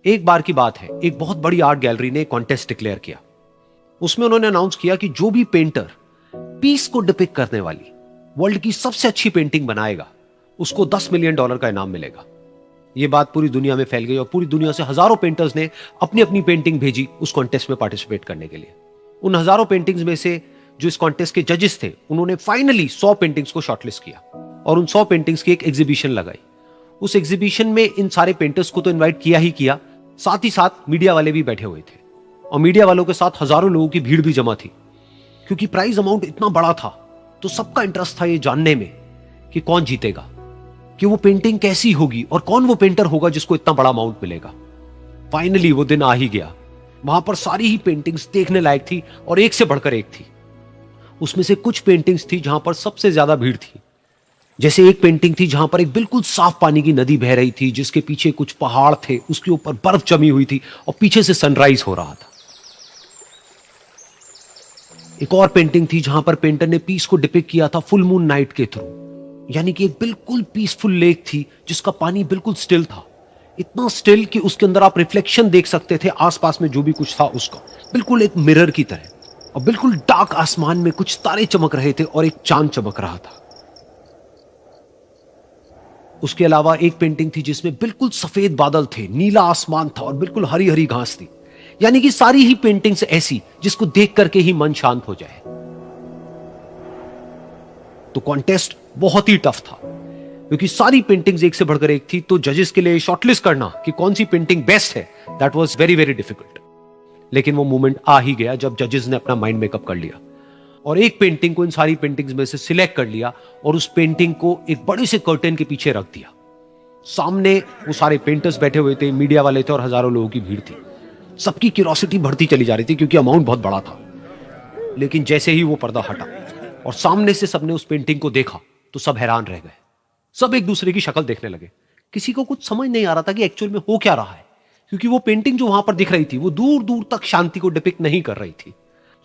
एक बार की बात है, एक बहुत बड़ी आर्ट गैलरी ने कॉन्टेस्ट डिक्लेयर किया। उसमें उन्होंने अनाउंस किया कि जो भी पेंटर पीस को डिपिक्ट करने वाली वर्ल्ड की सबसे अच्छी पेंटिंग बनाएगा उसको $10 मिलियन का इनाम मिलेगा। यह बात पूरी दुनिया में फैल गई और पूरी दुनिया से हजारों पेंटर्स ने अपनी अपनी पेंटिंग भेजी उस कॉन्टेस्ट में पार्टिसिपेट करने के लिए। उन हजारों पेंटिंग्स में से जो इस कॉन्टेस्ट के जजेस थे उन्होंने फाइनली 100 पेंटिंग्स को शॉर्टलिस्ट किया और उन 100 पेंटिंग्स की एक एग्जीबिशन लगाई। उस एग्जीबिशन में इन सारे पेंटर्स को तो इनवाइट किया ही किया, साथ ही साथ मीडिया वाले भी बैठे हुए थे और मीडिया वालों के साथ हजारों लोगों की भीड़ भी जमा थी। क्योंकि प्राइज अमाउंट इतना बड़ा था तो सबका इंटरेस्ट था ये जानने में कि कौन जीतेगा, कि वो पेंटिंग कैसी होगी और कौन वो पेंटर होगा जिसको इतना बड़ा अमाउंट मिलेगा। फाइनली वो दिन आ ही गया। वहां पर सारी ही पेंटिंग्स देखने लायक थी और एक से बढ़कर एक थी। उसमें से कुछ पेंटिंग्स थी जहां पर सबसे ज्यादा भीड़ थी। जैसे एक पेंटिंग थी जहां पर एक बिल्कुल साफ पानी की नदी बह रही थी, जिसके पीछे कुछ पहाड़ थे, उसके ऊपर बर्फ जमी हुई थी और पीछे से सनराइज हो रहा था। एक और पेंटिंग थी जहां पर पेंटर ने पीस को डिपिक्ट किया था फुल मून नाइट के थ्रू, यानी कि एक बिल्कुल पीसफुल लेक थी जिसका पानी बिल्कुल स्टिल था, इतना स्टिल कि उसके अंदर आप रिफ्लेक्शन देख सकते थे आसपास में जो भी कुछ था उसका, बिल्कुल एक मिरर की तरह। और बिल्कुल डार्क आसमान में कुछ तारे चमक रहे थे और एक चांद चमक रहा था। उसके अलावा एक पेंटिंग थी जिसमें बिल्कुल सफेद बादल थे, नीला आसमान था और बिल्कुल हरी हरी घास थी। यानी कि सारी ही पेंटिंग्स ऐसी जिसको देख करके ही मन शांत हो जाए। तो कॉन्टेस्ट बहुत ही टफ था क्योंकि सारी पेंटिंग्स एक से बढ़कर एक थी। तो जजेस के लिए शॉर्टलिस्ट करना कि कौन सी पेंटिंग बेस्ट है, that was very very difficult. लेकिन वो मोमेंट आ ही गया जब जजेस ने अपना माइंड मेकअप कर लिया और एक पेंटिंग को इन सारी पेंटिंग्स में से सिलेक्ट कर लिया और उस पेंटिंग को एक बड़े से कर्टेन के पीछे रख दिया। सामने वो सारे पेंटर्स बैठे हुए थे, मीडिया वाले थे और हजारों लोगों की भीड़ थी। सबकी क्यूरियोसिटी बढ़ती चली जा रही थी क्योंकि अमाउंट बहुत बड़ा था। लेकिन जैसे ही वो पर्दा हटा और सामने से सबने उस पेंटिंग को देखा तो सब हैरान रह गए। सब एक दूसरे की शक्ल देखने लगे। किसी को कुछ समझ नहीं आ रहा था कि एक्चुअल में हो क्या रहा है, क्योंकि वो पेंटिंग जो वहां पर दिख रही थी वो दूर दूर तक शांति को डिपिक्ट नहीं कर रही थी।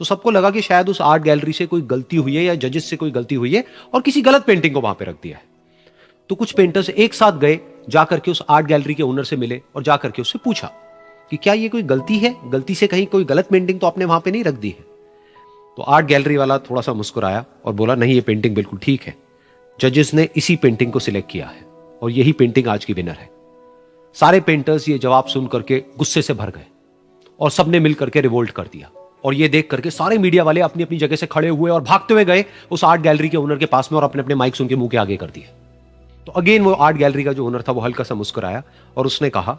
तो सबको लगा कि शायद उस आर्ट गैलरी से कोई गलती हुई है या जजेस से कोई गलती हुई है और किसी गलत पेंटिंग को वहां पे रख दिया है। तो कुछ पेंटर्स एक साथ गए, जाकर के उस आर्ट गैलरी के ओनर से मिले और जाकर के उससे पूछा कि क्या ये कोई गलती है, गलती से कहीं कोई गलत पेंटिंग तो आपने वहां पे नहीं रख दी है। तो आर्ट गैलरी वाला थोड़ा सा मुस्कुराया और बोला, नहीं, ये पेंटिंग बिल्कुल ठीक है। जजेस ने इसी पेंटिंग को सिलेक्ट किया है और यही पेंटिंग आज की विनर है। सारे पेंटर्स ये जवाब सुन करके गुस्से से भर गए और सबने मिल करके रिवोल्ट कर दिया। और ये देख करके सारे मीडिया वाले अपनी अपनी जगह से खड़े हुए और भागते हुए गए उस आर्ट गैलरी के ओनर के पास में और अपने अपने माइक्स उनके मुंह के आगे कर दिए। तो अगेन वो आर्ट गैलरी का जो ओनर था वो हल्का सा मुस्कुराया और उसने कहा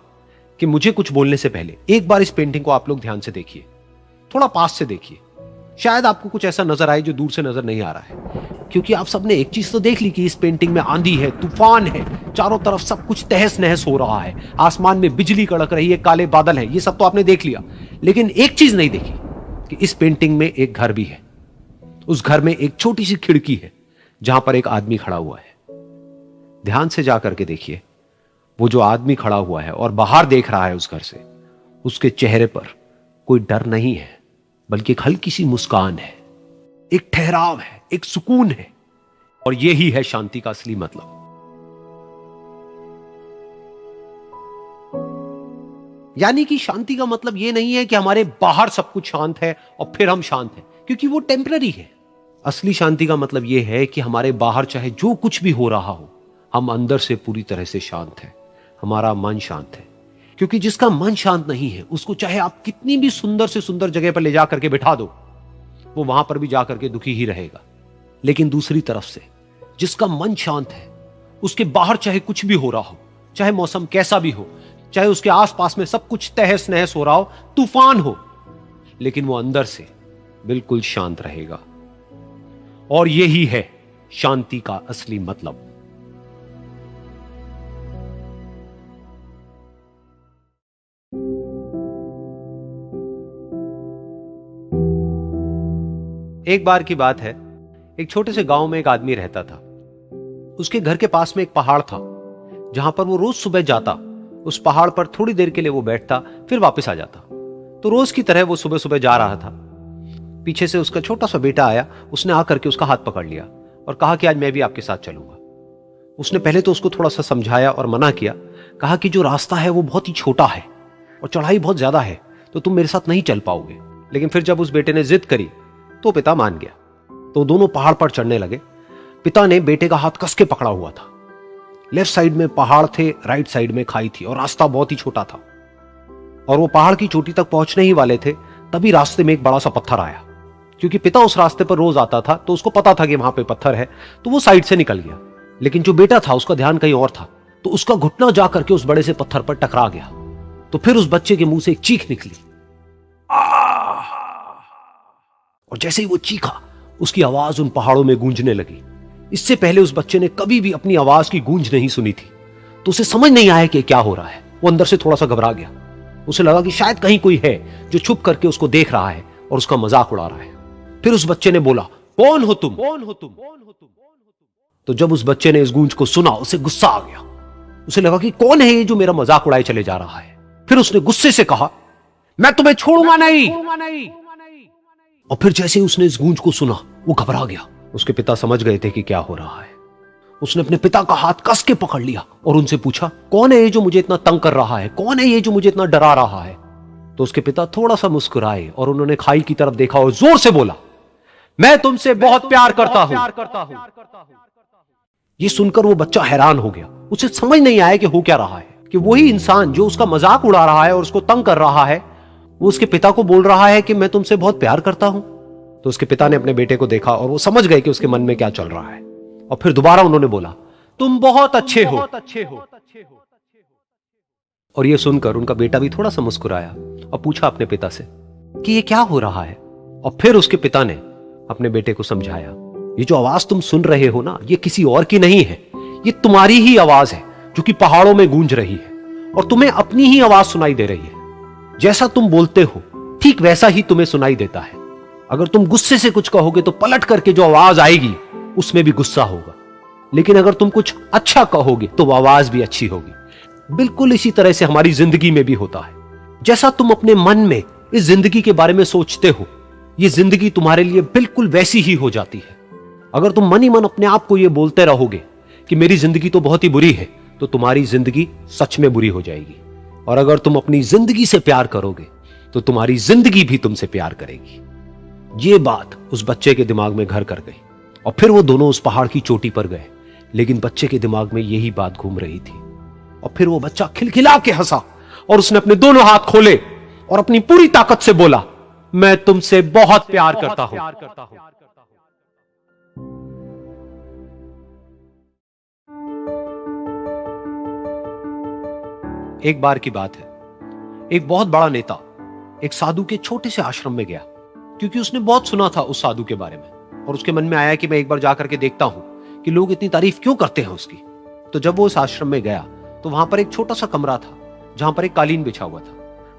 कि मुझे कुछ बोलने से पहले एक बार इस पेंटिंग को आप लोग ध्यान से देखिए, थोड़ा पास से देखिए, शायद आपको कुछ ऐसा नजर आए जो दूर से नजर नहीं आ रहा है। क्योंकि आप सबने एक चीज तो देख ली कि इस पेंटिंग में आंधी है, तूफान है, चारों तरफ सब कुछ तहस नहस हो रहा है, आसमान में बिजली कड़क रही है, काले बादल है, ये सब तो आपने देख लिया। लेकिन एक चीज नहीं देखी कि इस पेंटिंग में एक घर भी है। उस घर में एक छोटी सी खिड़की है जहां पर एक आदमी खड़ा हुआ है। ध्यान से जाकर के देखिए, वो जो आदमी खड़ा हुआ है और बाहर देख रहा है उस घर से, उसके चेहरे पर कोई डर नहीं है बल्कि एक हल्की सी मुस्कान है, एक ठहराव है, एक सुकून है। और यही है शांति का असली मतलब। यानी कि शांति का मतलब यह नहीं है कि हमारे बाहर सब कुछ शांत है और फिर हम शांत हैं, क्योंकि वो टेम्पररी है। असली शांति का मतलब यह है कि हमारे बाहर चाहे जो कुछ भी हो रहा हो, हम अंदर से पूरी तरह से शांत हैं, हमारा मन शांत है। क्योंकि जिसका मन शांत नहीं है उसको चाहे आप कितनी भी सुंदर से सुंदर जगह पर ले जाकर के बिठा दो, वो वहां पर भी जाकर के दुखी ही रहेगा। लेकिन दूसरी तरफ से जिसका मन शांत है, उसके बाहर चाहे कुछ भी हो रहा हो, चाहे मौसम कैसा भी हो, चाहे उसके आसपास में सब कुछ तहस नहस हो रहा हो, तूफान हो, लेकिन वो अंदर से बिल्कुल शांत रहेगा। और यही है शांति का असली मतलब। एक बार की बात है, एक छोटे से गांव में एक आदमी रहता था। उसके घर के पास में एक पहाड़ था जहां पर वो रोज सुबह जाता, उस पहाड़ पर थोड़ी देर के लिए वो बैठता, फिर वापस आ जाता। तो रोज की तरह वो सुबह सुबह जा रहा था। पीछे से उसका छोटा सा बेटा आया, उसने आकर के उसका हाथ पकड़ लिया और कहा कि आज मैं भी आपके साथ चलूंगा। उसने पहले तो उसको थोड़ा सा समझाया और मना किया, कहा कि जो रास्ता है वो बहुत ही छोटा है, और चढ़ाई बहुत ज्यादा है, तो तुम मेरे साथ नहीं चल पाओगे। लेकिन फिर जब उस बेटे ने जिद करी तो पिता मान गया। तो दोनों पहाड़ पर चढ़ने लगे। पिता ने बेटे का हाथ कस के पकड़ा हुआ था। लेफ्ट साइड में पहाड़ थे, राइट साइड में खाई थी और रास्ता बहुत ही छोटा था। और वो पहाड़ की चोटी तक पहुंचने ही वाले थे, तभी रास्ते में एक बड़ा सा पत्थर आया। क्योंकि पिता उस रास्ते पर रोज आता था तो उसको पता था कि वहां पे पत्थर है, तो वो साइड से निकल गया। लेकिन जो बेटा था उसका ध्यान कहीं और था, तो उसका घुटना जा करके उस बड़े से पत्थर पर टकरा गया। तो फिर उस बच्चे के मुंह से एक चीख निकली, और जैसे ही वो चीखा उसकी आवाज उन पहाड़ों में गूंजने लगी। इससे पहले उस बच्चे ने कभी भी अपनी आवाज की गूंज नहीं सुनी थी, तो उसे समझ नहीं आया कि क्या हो रहा है। वो अंदर से थोड़ा सा घबरा गया। उसे लगा कि शायद कहीं कोई है जो छुप करके उसको देख रहा है और उसका मजाक उड़ा रहा है। फिर उस बच्चे ने बोला, कौन हो तुम? तो जब उस बच्चे ने इस गूंज को सुना उसे गुस्सा आ गया। उसे लगा कि कौन है ये जो मेरा मजाक उड़ाए चले जा रहा है। फिर उसने गुस्से से कहा, मैं तुम्हें छोड़ूंगा नहीं। और फिर जैसे ही उसने इस गूंज को सुना वो घबरा गया। उसके पिता समझ गए थे कि क्या हो रहा है। उसने अपने पिता का हाथ कस के पकड़ लिया और उनसे पूछा, कौन है ये जो मुझे इतना तंग कर रहा है? कौन है ये जो मुझे इतना डरा रहा है? तो उसके पिता थोड़ा सा मुस्कुराए और उन्होंने खाई की तरफ देखा और जोर से बोला, मैं तुमसे बहुत प्यार करता हूं। ये सुनकर वो बच्चा हैरान हो गया। उसे समझ नहीं आया कि हो क्या रहा है, कि वही इंसान जो उसका मजाक उड़ा रहा है और उसको तंग कर रहा है, वो उसके पिता को बोल रहा है कि मैं तुमसे बहुत प्यार करता हूं। तो उसके पिता ने अपने बेटे को देखा और वो समझ गए कि उसके मन में क्या चल रहा है। और फिर दोबारा उन्होंने बोला, तुम बहुत अच्छे हो। और ये सुनकर उनका बेटा भी थोड़ा सा मुस्कुराया और पूछा अपने पिता से कि ये क्या हो रहा है। और फिर उसके पिता ने अपने बेटे को समझाया, ये जो आवाज तुम सुन रहे हो ना, ये किसी और की नहीं है, ये तुम्हारी ही आवाज है जो कि पहाड़ों में गूंज रही है और तुम्हें अपनी ही आवाज सुनाई दे रही है। जैसा तुम बोलते हो ठीक वैसा ही तुम्हें सुनाई देता है। अगर तुम गुस्से से कुछ कहोगे तो पलट करके जो आवाज आएगी उसमें भी गुस्सा होगा, लेकिन अगर तुम कुछ अच्छा कहोगे तो वो आवाज भी अच्छी होगी। बिल्कुल इसी तरह से हमारी जिंदगी में भी होता है। जैसा तुम अपने मन में इस जिंदगी के बारे में सोचते हो, ये जिंदगी तुम्हारे लिए बिल्कुल वैसी ही हो जाती है। अगर तुम मन ही मन अपने आप को ये बोलते रहोगे कि मेरी जिंदगी तो बहुत ही बुरी है, तो तुम्हारी जिंदगी सच में बुरी हो जाएगी। और अगर तुम अपनी जिंदगी से प्यार करोगे तो तुम्हारी जिंदगी भी तुमसे प्यार करेगी। ये बात उस बच्चे के दिमाग में घर कर गई और फिर वो दोनों उस पहाड़ की चोटी पर गए। लेकिन बच्चे के दिमाग में यही बात घूम रही थी। और फिर वो बच्चा खिलखिला के हंसा और उसने अपने दोनों हाथ खोले और अपनी पूरी ताकत से बोला, मैं तुमसे बहुत प्यार करता हूं। एक बार की बात है, एक बहुत बड़ा नेता एक साधु के छोटे से आश्रम में गया, क्योंकि उसने बहुत सुना था उस साधु के बारे में और उसके मन में आया कि मैं एक बार जाकर के देखता हूं कि लोग इतनी तारीफ क्यों करते हैं उसकी। तो जब वो उस आश्रम में गया तो वहां पर एक छोटा सा कमरा था जहां पर एक कालीन बिछा हुआ था।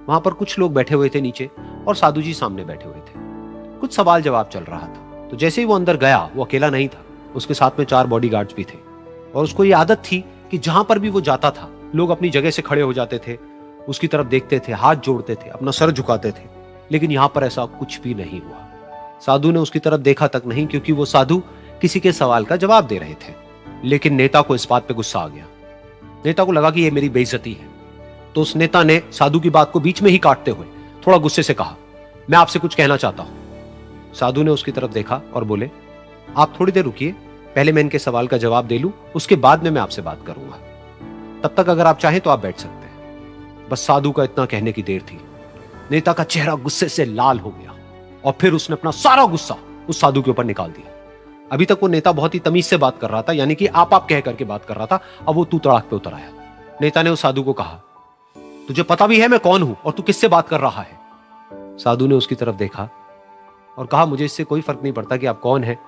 वहां पर कुछ लोग बैठे हुए थे नीचे और साधु जी सामने बैठे हुए थे। कुछ सवाल जवाब चल रहा था। तो जैसे ही वो अंदर गया, वो अकेला नहीं था, उसके साथ में 4 बॉडीगार्ड्स भी थे। और उसको ये आदत थी कि जहां पर भी वो जाता था लोग अपनी जगह से खड़े हो जाते थे, उसकी तरफ देखते थे, हाथ जोड़ते थे, अपना सर झुकाते थे। लेकिन यहां पर ऐसा कुछ भी नहीं हुआ। साधु ने उसकी तरफ देखा तक नहीं, क्योंकि वो साधु किसी के सवाल का जवाब दे रहे थे। लेकिन नेता को इस बात पे गुस्सा आ गया। नेता को लगा कि ये मेरी बेइज्जती है। तो उस नेता ने साधु की बात को बीच में ही काटते हुए थोड़ा गुस्से से कहा, मैं आपसे कुछ कहना चाहता हूं। साधु ने उसकी तरफ देखा और बोले, आप थोड़ी देर रुकिए, पहले मैं इनके सवाल का जवाब दे लूं, उसके बाद में मैं आपसे बात करूंगा। तब तक अगर आप चाहें तो आप बैठ सकते हैं। बस साधु का इतना कहने की देर थी। नेता का चेहरा गुस्से से लाल हो गया और फिर उसने अपना सारा गुस्सा उस साधु के ऊपर निकाल दिया। अभी तक वो नेता बहुत ही तमीज से बात कर रहा था, यानी कि आप कह करके बात कर रहा था। अब वो तू तड़ाक पे उतर आया। नेता ने उस साधु को कहा, तुझे पता भी है मैं कौन हूं और तू किससे बात कर रहा है? साधु ने उसकी तरफ देखा और कहा, मुझे इससे कोई फर्क नहीं पड़ता कि आप कौन हैं,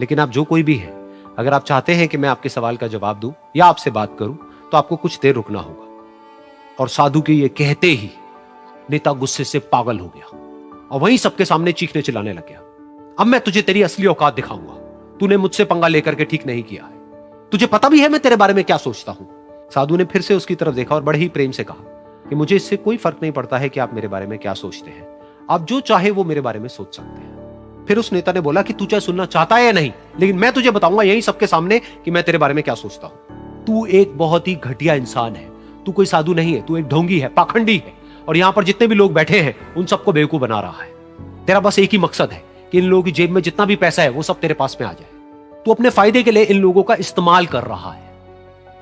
लेकिन आप जो कोई भी हैं, अगर आप चाहते हैं कि मैं आपके सवाल का जवाब दूं या आपसे बात करूं तो आपको कुछ देर रुकना होगा। और साधु के ये कहते ही नेता गुस्से से पागल हो गया और वहीं सबके सामने चीखने चिल्लाने लग गया, अब मैं तुझे तेरी असली औकात दिखाऊंगा। तूने मुझसे पंगा लेकर के ठीक नहीं किया है। तुझे पता भी है मैं तेरे बारे में क्या सोचता हूं। साधु ने फिर से उसकी तरफ देखा और बड़े ही प्रेम से कहा कि मुझे इससे कोई फर्क नहीं पड़ता है कि आप मेरे बारे में क्या सोचते हैं। आप जो चाहे वो मेरे बारे में सोच सकते हैं। फिर उस नेता ने बोला कि तू चाहे सुनना चाहता है या नहीं, लेकिन मैं तुझे बताऊंगा यही सबके सामने कि मैं तेरे बारे में क्या सोचता हूं। तू एक बहुत ही घटिया इंसान है। तू कोई साधु नहीं है, तू एक ढोंगी है, पाखंडी है, और यहां पर जितने भी लोग बैठे हैं उन सबको बेवकूफ बना रहा है। तेरा बस एक ही मकसद है कि इन लोगों की जेब में जितना भी पैसा है वो सब तेरे पास में आ जाए। तू अपने फायदे के लिए इन लोगों का इस्तेमाल कर रहा है,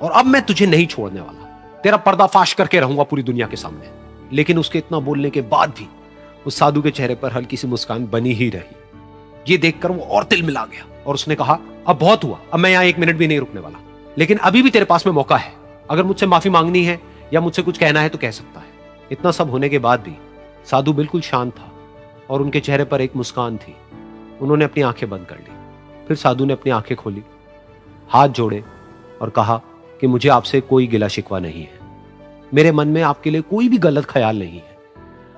और अब मैं तुझे नहीं छोड़ने वाला। तेरा पर्दाफाश करके रहूंगा पूरी दुनिया के सामने। लेकिन उसके इतना बोलने के बाद भी उस साधु के चेहरे पर हल्की सी मुस्कान बनी ही रही। ये देखकर वो और तिल मिला गया और उसने कहा, अब बहुत हुआ, अब मैं यहां 1 मिनट भी नहीं रुकने वाला। लेकिन अभी भी तेरे पास में मौका है, अगर मुझसे माफी मांगनी है या मुझसे कुछ कहना है तो कह सकता है। इतना सब होने के बाद भी साधु बिल्कुल शांत था और उनके चेहरे पर एक मुस्कान थी। उन्होंने अपनी आंखें बंद कर ली। फिर साधु ने अपनी आंखें खोली, हाथ जोड़े और कहा कि मुझे आपसे कोई गिला शिकवा नहीं है। मेरे मन में आपके लिए कोई भी गलत ख्याल नहीं है।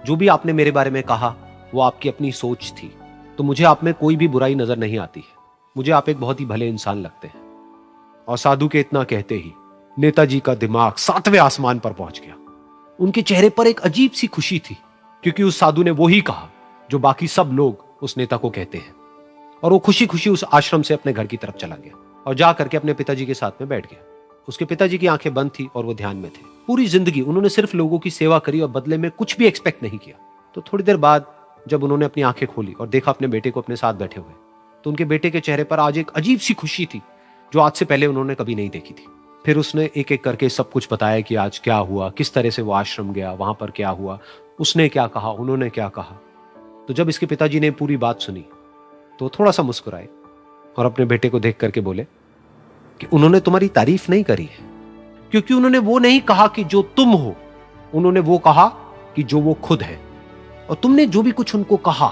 जो भी आपने मेरे बारे में कहा वो आपकी अपनी सोच थी, तो मुझे आप में कोई भी बुराई नजर नहीं आती है। मुझे आप एक बहुत ही भले इंसान लगते हैं। और साधु के इतना कहते ही नेताजी का दिमाग 7वें आसमान पर पहुंच गया। उनके चेहरे पर एक अजीब सी खुशी थी, क्योंकि उस साधु ने वही कहा जो बाकी सब लोग उस नेता को कहते हैं। और वो खुशी खुशी उस आश्रम से अपने घर की तरफ चला गया और जा करके अपने पिताजी के साथ में बैठ गया। उसके पिताजी की आंखें बंद थी और वो ध्यान में थे। पूरी जिंदगी उन्होंने सिर्फ लोगों की सेवा करी और बदले में कुछ भी एक्सपेक्ट नहीं किया। तो थोड़ी देर बाद जब उन्होंने अपनी आंखें खोली और देखा अपने बेटे को अपने साथ बैठे हुए, तो उनके बेटे के चेहरे पर आज एक अजीब सी खुशी थी जो आज से पहले उन्होंने कभी नहीं देखी थी। फिर उसने एक एक करके सब कुछ बताया कि आज क्या हुआ, किस तरह से वो आश्रम गया, वहां पर क्या हुआ, उसने क्या कहा, उन्होंने क्या कहा। तो जब इसके पिताजी ने पूरी बात सुनी तो थोड़ा सा मुस्कुराए और अपने बेटे को देख करके बोले कि उन्होंने तुम्हारी तारीफ नहीं करी है, क्योंकि उन्होंने वो नहीं कहा कि जो तुम हो, उन्होंने वो कहा कि जो वो खुद है। और तुमने जो भी कुछ उनको कहा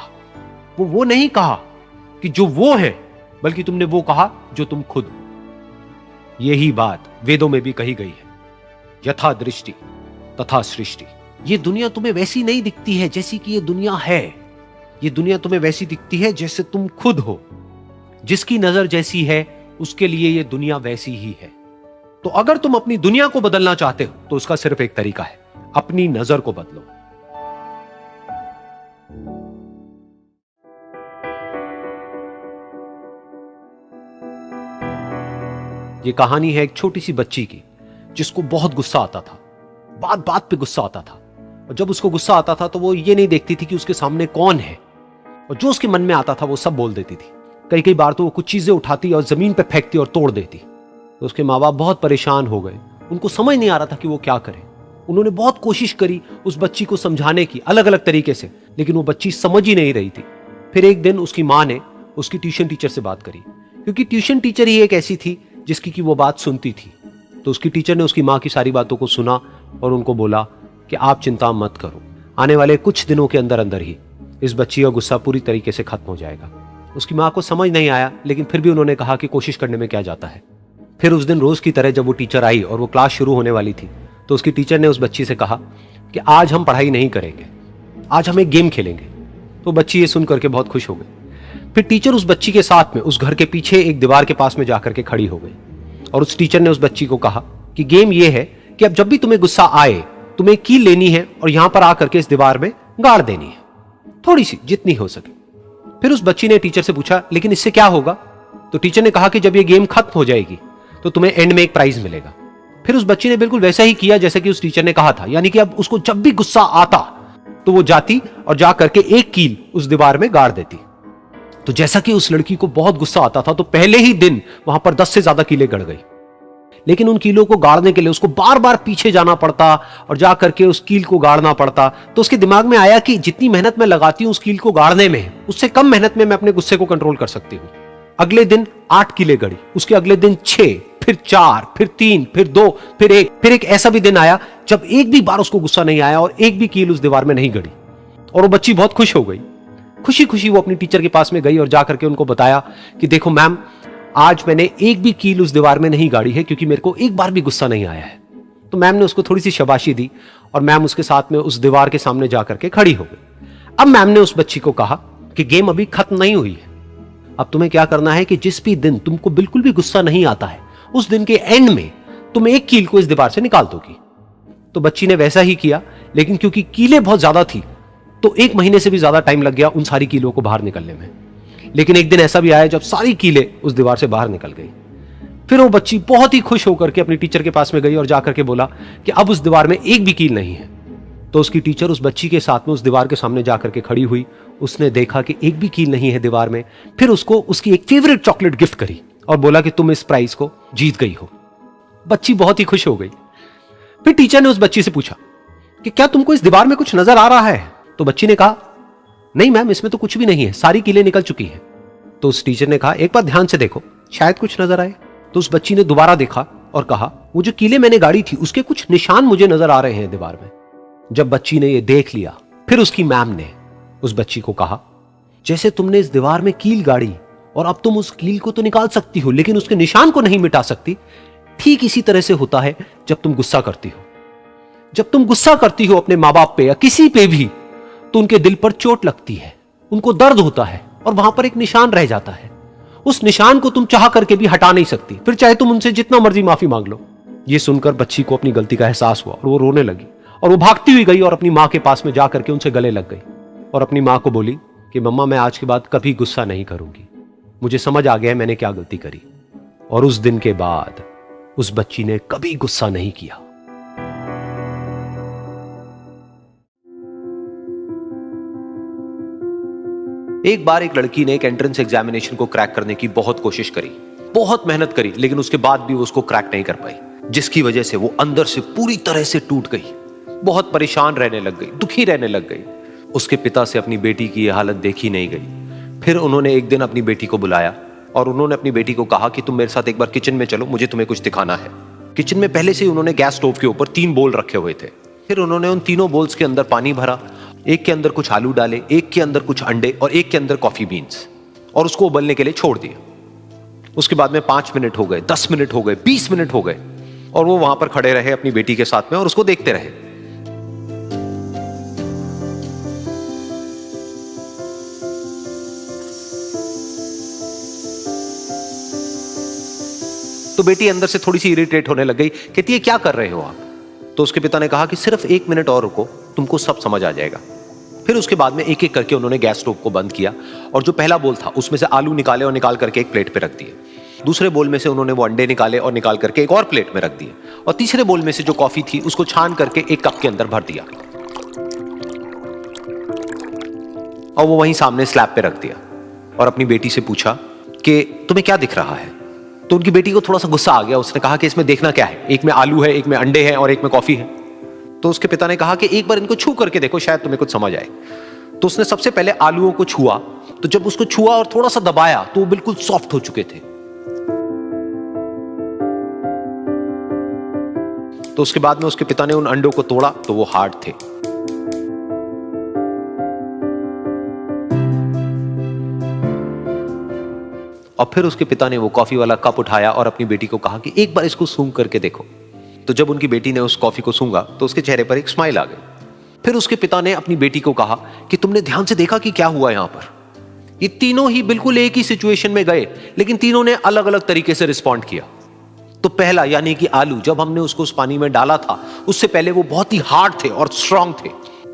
वो नहीं कहा कि जो वो है, बल्कि तुमने वो कहा जो तुम खुद हो। यही बात वेदों में भी कही गई है, यथा दृष्टि तथा सृष्टि। ये दुनिया तुम्हें वैसी नहीं दिखती है जैसी कि ये दुनिया है। ये दुनिया तुम्हें वैसी दिखती है जैसे तुम खुद हो। जिसकी नजर जैसी है उसके लिए ये दुनिया वैसी ही है। तो अगर तुम अपनी दुनिया को बदलना चाहते हो तो उसका सिर्फ एक तरीका है, अपनी नजर को बदलो। ये कहानी है एक छोटी सी बच्ची की जिसको बहुत गुस्सा आता था, बात बात पे गुस्सा आता था। और जब उसको गुस्सा आता था तो वो ये नहीं देखती थी कि उसके सामने कौन है, और जो उसके मन में आता था वो सब बोल देती थी। कई कई बार तो वो कुछ चीजें उठाती और जमीन पे फेंकती और तोड़ देती। तो उसके माँ बाप बहुत परेशान हो गए, उनको समझ नहीं आ रहा था कि वो क्या करे। उन्होंने बहुत कोशिश करी उस बच्ची को समझाने की अलग अलग तरीके से, लेकिन वो बच्ची समझ ही नहीं रही थी। फिर एक दिन उसकी माँ ने उसकी ट्यूशन टीचर से बात करी, क्योंकि ट्यूशन टीचर ही एक ऐसी थी जिसकी कि वो बात सुनती थी। तो उसकी टीचर ने उसकी माँ की सारी बातों को सुना और उनको बोला कि आप चिंता मत करो, आने वाले कुछ दिनों के अंदर अंदर ही इस बच्ची का गुस्सा पूरी तरीके से खत्म हो जाएगा। उसकी माँ को समझ नहीं आया, लेकिन फिर भी उन्होंने कहा कि कोशिश करने में क्या जाता है। फिर उस दिन रोज की तरह जब वो टीचर आई और वो क्लास शुरू होने वाली थी, तो उसकी टीचर ने उस बच्ची से कहा कि आज हम पढ़ाई नहीं करेंगे, आज हम एक गेम खेलेंगे। तो बच्ची ये सुन करके बहुत खुश हो गई। फिर टीचर उस बच्ची के साथ में उस घर के पीछे एक दीवार के पास में जाकर के खड़ी हो गई और उस टीचर ने उस बच्ची को कहा कि गेम ये है कि अब जब भी तुम्हें गुस्सा आए, तुम्हें कील लेनी है और यहां पर आकर के इस दीवार में गाड़ देनी है, थोड़ी सी, जितनी हो सके। फिर उस बच्ची ने टीचर से पूछा, लेकिन इससे क्या होगा? तो टीचर ने कहा कि जब ये गेम खत्म हो जाएगी तो तुम्हें एंड में एक प्राइज मिलेगा। फिर उस बच्ची ने बिल्कुल वैसा ही किया जैसे कि उस टीचर ने कहा था, यानी कि अब उसको जब भी गुस्सा आता तो वो जाती और जा करके एक कील उस दीवार में गाड़ देती। तो जैसा कि उस लड़की को बहुत गुस्सा आता था, तो पहले ही दिन वहां पर 10 से ज्यादा कीलें गड़ गई। लेकिन उन कीलों को गाड़ने के लिए उसको बार बार पीछे जाना पड़ता और जा करके उस कील को गाड़ना पड़ता। तो उसके दिमाग में आया कि जितनी मेहनत मैं लगाती हूं उस कील को गाड़ने में, उससे कम मेहनत में मैं अपने गुस्से को कंट्रोल कर सकती हूं। अगले दिन 8 कीलें गड़ी, उसके अगले दिन 6, फिर 4, फिर 3, फिर 2, फिर 1। फिर एक ऐसा भी दिन आया जब एक भी बार उसको गुस्सा नहीं आया और एक भी कील उस दीवार में नहीं गड़ी। और वो बच्ची बहुत खुश हो गई। खुशी खुशी वो अपनी टीचर के पास में गई और जाकर के उनको बताया कि देखो मैम, आज मैंने एक भी कील उस दीवार में नहीं गाड़ी है, क्योंकि मेरे को एक बार भी गुस्सा नहीं आया है। तो मैम ने उसको थोड़ी सी शाबाशी दी और मैम उसके साथ में उस दीवार के सामने जाकर के खड़ी हो गई। अब मैम ने उस बच्ची को कहा कि गेम अभी खत्म नहीं हुई है, अब तुम्हें क्या करना है कि जिस भी दिन तुमको बिल्कुल भी गुस्सा नहीं आता है, उस दिन के एंड में तुम एक कील को इस दीवार से निकाल दोगी। तो बच्ची ने वैसा ही किया, लेकिन क्योंकि कीलें बहुत ज्यादा थी तो 1 महीने से भी ज्यादा टाइम लग गया उन सारी कीलों को बाहर निकलने में। लेकिन एक दिन ऐसा भी आया जब सारी कीलें उस दीवार से बाहर निकल गई। फिर वो बच्ची बहुत ही खुश होकर के अपनी टीचर के पास में गई और जाकर के बोला कि अब उस दीवार में एक भी कील नहीं है। तो उसकी टीचर उस बच्ची के साथ में उस दीवार के सामने जाकर के खड़ी हुई। उसने देखा कि एक भी कील नहीं है दीवार में। फिर उसको उसकी एक फेवरेट चॉकलेट गिफ्ट करी और बोला कि तुम इस प्राइज को जीत गई हो। बच्ची बहुत ही खुश हो गई। फिर टीचर ने उस बच्ची से पूछा कि क्या तुमको इस दीवार में कुछ नजर आ रहा है? तो बच्ची ने कहा नहीं मैम, इसमें तो कुछ भी नहीं है, सारी कीलें निकल चुकी हैं। तो उस टीचर ने कहा एक बार ध्यान से देखो, शायद कुछ नजर आए। तो उस बच्ची ने दोबारा देखा और कहा वो जो कीलें मैंने गाड़ी थी उसके कुछ निशान मुझे नजर आ रहे हैं दीवार में। जब बच्ची ने ये देख लिया, फिर उसकी मैम ने उस बच्ची को कहा जैसे तुमने इस दीवार में कील गाड़ी और अब तुम उस कील को तो निकाल सकती हो लेकिन उसके निशान को नहीं मिटा सकती, ठीक इसी तरह से होता है जब तुम गुस्सा करती हो। जब तुम गुस्सा करती हो अपने माँ बाप पे या किसी पे भी, तो उनके दिल पर चोट लगती है, उनको दर्द होता है और वहां पर एक निशान रह जाता है। उस निशान को तुम चाह करके भी हटा नहीं सकती, फिर चाहे तुम उनसे जितना मर्जी माफी मांग लो। ये सुनकर बच्ची को अपनी गलती का एहसास हुआ और वो रोने लगी और वो भागती हुई गई और अपनी माँ के पास में जाकर के उनसे गले लग गई और अपनी माँ को बोली कि मम्मा मैं आज के बाद कभी गुस्सा नहीं करूंगी, मुझे समझ आ गया है मैंने क्या गलती करी। और उस दिन के बाद उस बच्ची ने कभी गुस्सा नहीं किया। एक बार एक लड़की ने एक एंट्रेंस एग्जामिनेशन को क्रैक करने की बहुत कोशिश करी, बहुत मेहनत करी, लेकिन उसके बाद भी वो उसको क्रैक नहीं कर पाई, जिसकी वजह से वो अंदर से पूरी तरह से टूट गई, बहुत परेशान रहने लग गई, दुखी रहने लग गई। उसके पिता से अपनी बेटी की यह हालत देखी नहीं गई। फिर उन्होंने एक दिन अपनी बेटी को बुलाया और उन्होंने अपनी बेटी को कहा कि तुम मेरे साथ एक बार किचन में चलो, मुझे तुम्हें कुछ दिखाना है। किचन में पहले से ही उन्होंने गैस स्टोव के ऊपर 3 बोल रखे हुए थे। फिर उन्होंने उन तीनों बोल्स के अंदर पानी भरा, एक के अंदर कुछ आलू डाले, एक के अंदर कुछ अंडे और एक के अंदर कॉफी बीन्स, और उसको उबलने के लिए छोड़ दिया। उसके बाद में 5 मिनट हो गए, 10 मिनट हो गए, 20 मिनट हो गए और वो वहां पर खड़े रहे अपनी बेटी के साथ में और उसको देखते रहे। तो बेटी अंदर से थोड़ी सी इरिटेट होने लग गई, कहती है क्या कर रहे हो आप? तो उसके पिता ने कहा कि सिर्फ 1 मिनट और रुको, तुमको सब समझ आ जाएगा। फिर उसके बाद में एक एक करके उन्होंने गैस स्टोव को बंद किया और जो पहला बोल था उसमें से आलू निकाले और निकाल करके एक प्लेट पे रख दिए। दूसरे बोल में से उन्होंने वो अंडे निकाले और निकाल करके एक और प्लेट में रख दिए और तीसरे बोल में से जो कॉफी थी उसको छान करके एक कप के अंदर भर दिया और वो वहीं सामने स्लैब पे रख दिया और अपनी बेटी से पूछा कि तुम्हें क्या दिख रहा है? तो उनकी बेटी को थोड़ा सा गुस्सा आ गया। उसने कहा कि इसमें देखना क्या है, एक में आलू है, एक में अंडे हैं और एक में कॉफी है। तो उसके पिता ने कहा कि एक बार इनको छू करके देखो, शायद तुम्हें कुछ समझ आए। तो उसने सबसे पहले आलूओं को छुआ, तो जब उसको छुआ और थोड़ा सा दबाया तो वो बिल्कुल सॉफ्ट हो चुके थे। तो उसके बाद में उसके पिता ने उन अंडों को तोड़ा तो वो हार्ड थे। और फिर उसके पिता ने वो कॉफी वाला कप उठाया और अपनी बेटी को कहा कि एक बार इसको सूंघ करके देखो। तो जब उनकी बेटी ने उस कॉफी को सूंघा तो उसके चेहरे पर एक स्माइल आ गई। फिर उसके पिता ने अपनी बेटी को कहा कि तुमने ध्यान से देखा कि क्या हुआ यहां पर? ये तीनों ही बिल्कुल एक ही सिचुएशन में गए, लेकिन तीनों ने अलग अलग तरीके से रिस्पॉन्ड किया। तो पहला यानी कि आलू, जब हमने उसको उस पानी में डाला था उससे पहले वो बहुत ही हार्ड थे और स्ट्रांग थे,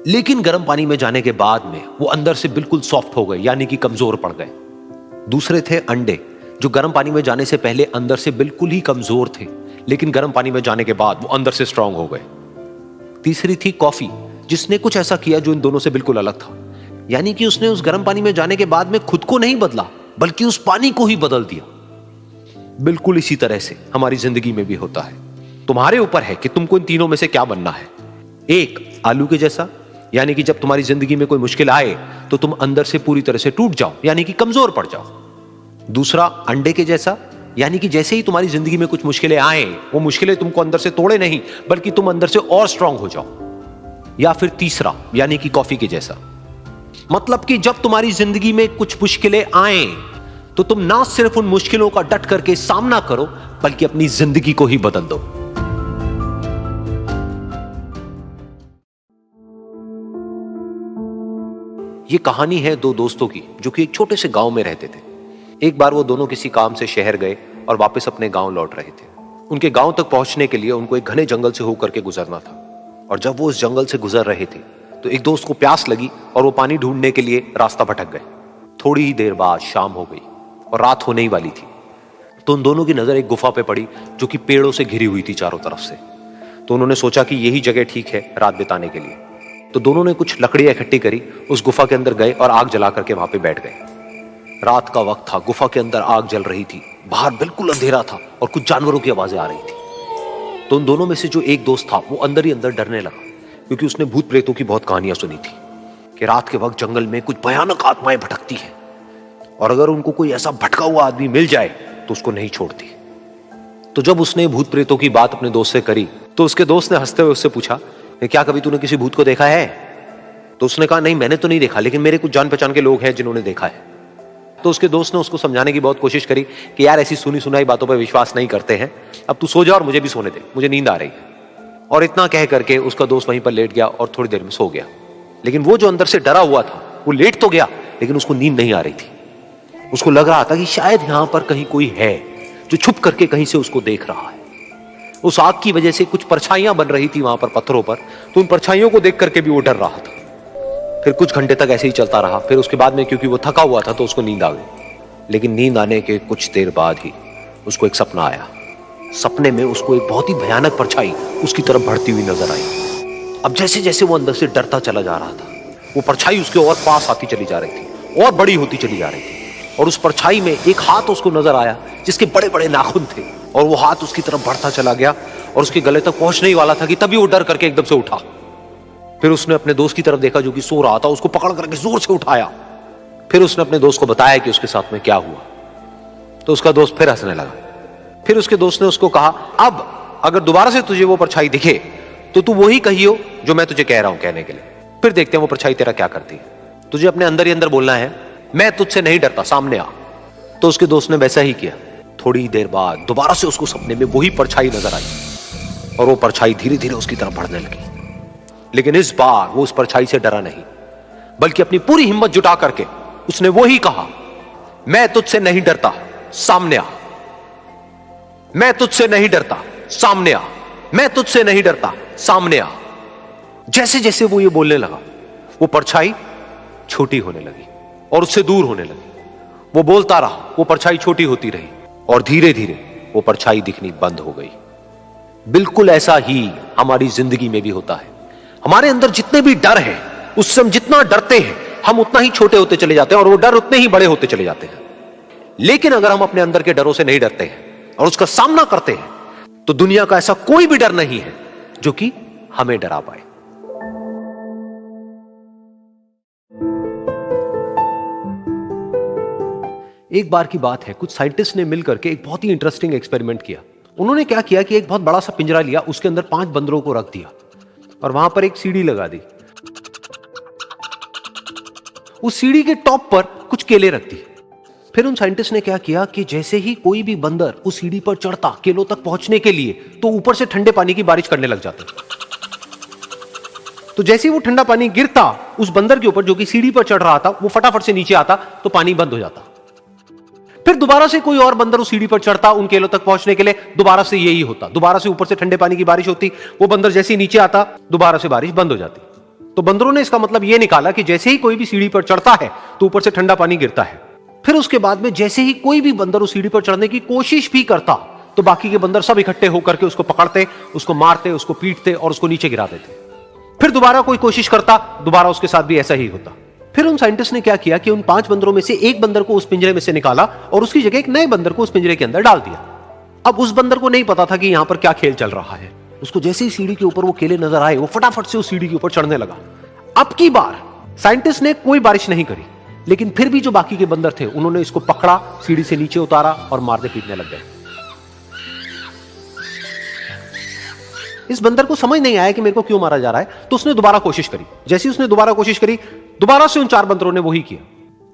लेकिन गर्म पानी में जाने के बाद में वो अंदर से बिल्कुल सॉफ्ट हो गए, यानी कि कमजोर पड़ गए। दूसरे थे अंडे, जो गर्म पानी में जाने से पहले अंदर से बिल्कुल ही कमजोर थे, लेकिन गर्म पानी में जाने के बाद वो अंदर से स्ट्रांग हो गए। तीसरी थी कॉफी, जिसने कुछ ऐसा किया जो इन दोनों से बिल्कुल अलग था, यानी कि उसने उस गर्म पानी में जाने के बाद में खुद को नहीं बदला बल्कि उस पानी को ही बदल दिया। बिल्कुल इसी तरह से हमारी जिंदगी में भी होता है। तुम्हारे ऊपर है कि तुमको इन तीनों में से क्या बनना है। एक, आलू के जैसा, यानी कि जब तुम्हारी जिंदगी में कोई मुश्किल आए तो तुम अंदर से पूरी तरह से टूट जाओ, यानी कि कमजोर पड़ जाओ। दूसरा, अंडे के जैसा, यानी कि जैसे ही तुम्हारी जिंदगी में कुछ मुश्किलें आए, वो मुश्किलें तुमको अंदर से तोड़े नहीं बल्कि तुम अंदर से और स्ट्रांग हो जाओ। या फिर तीसरा, यानी कि कॉफी के जैसा, मतलब कि जब तुम्हारी जिंदगी में कुछ मुश्किलें आए तो तुम ना सिर्फ उन मुश्किलों का डट करके सामना करो बल्कि अपनी जिंदगी को ही बदल दो। ये कहानी है 2 दोस्तों की जो कि एक छोटे से गांव में रहते थे। एक बार वो दोनों किसी काम से शहर गए और वापस अपने गांव लौट रहे थे। उनके गांव तक पहुंचने के लिए उनको एक घने जंगल से होकर के गुजरना था, और जब वो उस जंगल से गुजर रहे थे तो एक दोस्त को प्यास लगी और वो पानी ढूंढने के लिए रास्ता भटक गए। थोड़ी ही देर बाद शाम हो गई और रात होने ही वाली थी। तो उन दोनों की नजर एक गुफा पे पड़ी जो कि पेड़ों से घिरी हुई थी चारों तरफ से। तो उन्होंने सोचा कि यही जगह ठीक है रात बिताने के लिए। तो दोनों ने कुछ लकड़ियां इकट्ठी करी, उस गुफा के अंदर गए और आग जला करके वहां पे बैठ गए। रात का वक्त था, गुफा के अंदर आग जल रही थी, बाहर बिल्कुल अंधेरा था और कुछ जानवरों की आवाजें आ रही थी। तो उन दोनों में से जो एक दोस्त था वो अंदर ही अंदर डरने लगा, क्योंकि उसने भूत प्रेतों की बहुत कहानियां सुनी थी कि रात के वक्त जंगल में कुछ भयानक आत्माएं भटकती हैं और अगर उनको कोई ऐसा भटका हुआ आदमी मिल जाए तो उसको नहीं छोड़ती। तो जब उसने भूत प्रेतों की बात अपने दोस्त से करी तो उसके दोस्त ने हंसते हुए उससे पूछा, क्या कभी तूने किसी भूत को देखा है? तो उसने कहा, नहीं मैंने तो नहीं देखा, लेकिन मेरे कुछ जान पहचान के लोग हैं जिन्होंने देखा है। तो उसके दोस्त ने उसको समझाने की बहुत कोशिश करी कि यार ऐसी सुनी सुनाई बातों पर विश्वास नहीं करते हैं, अब तू सो जा और मुझे भी सोने दे, मुझे नींद आ रही है। और इतना कह करके उसका दोस्त वहीं पर लेट गया और थोड़ी देर में सो गया। लेकिन वो जो अंदर से डरा हुआ था वो लेट तो गया, लेकिन उसको नींद नहीं आ रही थी। उसको लग रहा था कि शायद यहां पर कहीं कोई है जो छुप करके कहीं से उसको देख रहा है। उस आग की वजह से कुछ परछाइयां बन रही थी वहां पर पत्थरों पर, तो उन परछाइयों को देख करके भी वो डर रहा था। फिर कुछ घंटे तक ऐसे ही चलता रहा। फिर उसके बाद में क्योंकि वो थका हुआ था तो उसको नींद आ गई। लेकिन नींद आने के कुछ देर बाद ही उसको एक सपना आया। सपने में उसको एक बहुत ही भयानक परछाई उसकी तरफ बढ़ती हुई नजर आई। अब जैसे जैसे वो अंदर से डरता चला जा रहा था, वो परछाई उसके और पास आती चली जा रही थी और बड़ी होती चली जा रही थी। और उस परछाई में एक हाथ उसको नजर आया जिसके बड़े बड़े नाखून थे, और वो हाथ उसकी तरफ बढ़ता चला गया और उसके गले तक पहुंचने ही वाला था कि तभी वो डर करके एकदम से उठा। फिर उसने अपने दोस्त की तरफ देखा जो कि सो रहा था, उसको पकड़ करके जोर से उठाया। फिर उसने अपने दोस्त को बताया कि उसके साथ में क्या हुआ। तो उसका दोस्त फिर हंसने लगा। फिर उसके दोस्त ने उसको कहा, अब अगर दोबारा से तुझे वो परछाई दिखे तो तू वही कहियो जो मैं तुझे कह रहा हूं कहने के लिए, फिर देखते हैं वो परछाई तेरा क्या करती है। तुझे अपने अंदर ही अंदर बोलना है, मैं तुझसे नहीं डरता, सामने आ। तो उसके दोस्त ने वैसा ही किया। थोड़ी देर बाद दोबारा से उसको सपने में वही परछाई नजर आई और वो परछाई धीरे धीरे उसकी तरफ बढ़ने लगी। लेकिन इस बार वो उस परछाई से डरा नहीं, बल्कि अपनी पूरी हिम्मत जुटा करके उसने वही कहा, मैं तुझसे नहीं डरता, सामने आ। मैं तुझसे नहीं डरता, सामने आ। मैं तुझसे नहीं डरता, सामने आ। जैसे जैसे वो ये बोलने लगा, वो परछाई छोटी होने लगी और उससे दूर होने लगी। वो बोलता रहा, वो परछाई छोटी होती रही और धीरे धीरे वो परछाई दिखनी बंद हो गई। बिल्कुल ऐसा ही हमारी जिंदगी में भी होता है। हमारे अंदर जितने भी डर है, उससे हम जितना डरते हैं हम उतना ही छोटे होते चले जाते हैं और वो डर उतने ही बड़े होते चले जाते हैं। लेकिन अगर हम अपने अंदर के डरों से नहीं डरते हैं और उसका सामना करते हैं तो दुनिया का ऐसा कोई भी डर नहीं है जो कि हमें डरा पाए। एक बार की बात है, कुछ साइंटिस्ट ने मिलकर के एक बहुत ही इंटरेस्टिंग एक्सपेरिमेंट किया। उन्होंने क्या किया कि एक बहुत बड़ा सा पिंजरा लिया, उसके अंदर 5 बंदरों को रख दिया और वहां पर एक सीढ़ी लगा दी। उस सीढ़ी के टॉप पर कुछ केले रख दिए। फिर उन साइंटिस्ट ने क्या किया कि जैसे ही कोई भी बंदर उस सीढ़ी पर चढ़ता केलों तक पहुंचने के लिए, तो ऊपर से ठंडे पानी की बारिश करने लग जाते। तो जैसे ही वो ठंडा पानी गिरता उस बंदर के ऊपर जो कि सीढ़ी पर चढ़ रहा था, वो फटाफट से नीचे आता तो पानी बंद हो जाता। फिर दोबारा से कोई और बंदर उस सीढ़ी पर चढ़ता उन केलों तक पहुंचने के लिए, दोबारा से यही होता। दोबारा से ऊपर से ठंडे पानी की बारिश होती, वो बंदर जैसे ही नीचे आता दोबारा से बारिश बंद हो जाती। तो बंदरों ने इसका मतलब यह निकाला कि जैसे ही कोई भी सीढ़ी पर चढ़ता है तो ऊपर से ठंडा पानी गिरता है। फिर उसके बाद में जैसे ही कोई भी बंदर उस सीढ़ी पर चढ़ने की कोशिश भी करता तो बाकी के बंदर सब इकट्ठे होकर के उसको पकड़ते, उसको मारते, उसको पीटते और उसको नीचे गिरा देते। फिर दोबारा कोई कोशिश करता, दोबारा उसके साथ भी ऐसा ही होता। फिर उन साइंटिस्ट ने क्या किया कि उन 5 बंदरों में से एक बंदर को उस पिंजरे में से निकाला और उसकी जगह एक नए बंदर को उस पिंजरे के अंदर डाल दिया। अब उस बंदर को नहीं पता था कि यहां पर क्या खेल चल रहा है। उसको जैसे ही सीढ़ी के ऊपर वो केले नजर आए, वो फटाफट से उस सीढ़ी के ऊपर चढ़ने लगा। अब की बार साइंटिस्ट ने कोई बारिश नहीं करी, लेकिन फिर भी जो बाकी के बंदर थे उन्होंने इसको पकड़ा, सीढ़ी से नीचे उतारा और मारने पीटने लग गए। इस बंदर को समझ नहीं आया कि मेरे को क्यों मारा जा रहा है, तो उसने दोबारा कोशिश करी। जैसे उसने दोबारा कोशिश करी, दोबारा से उन 4 बंदरों ने वही किया।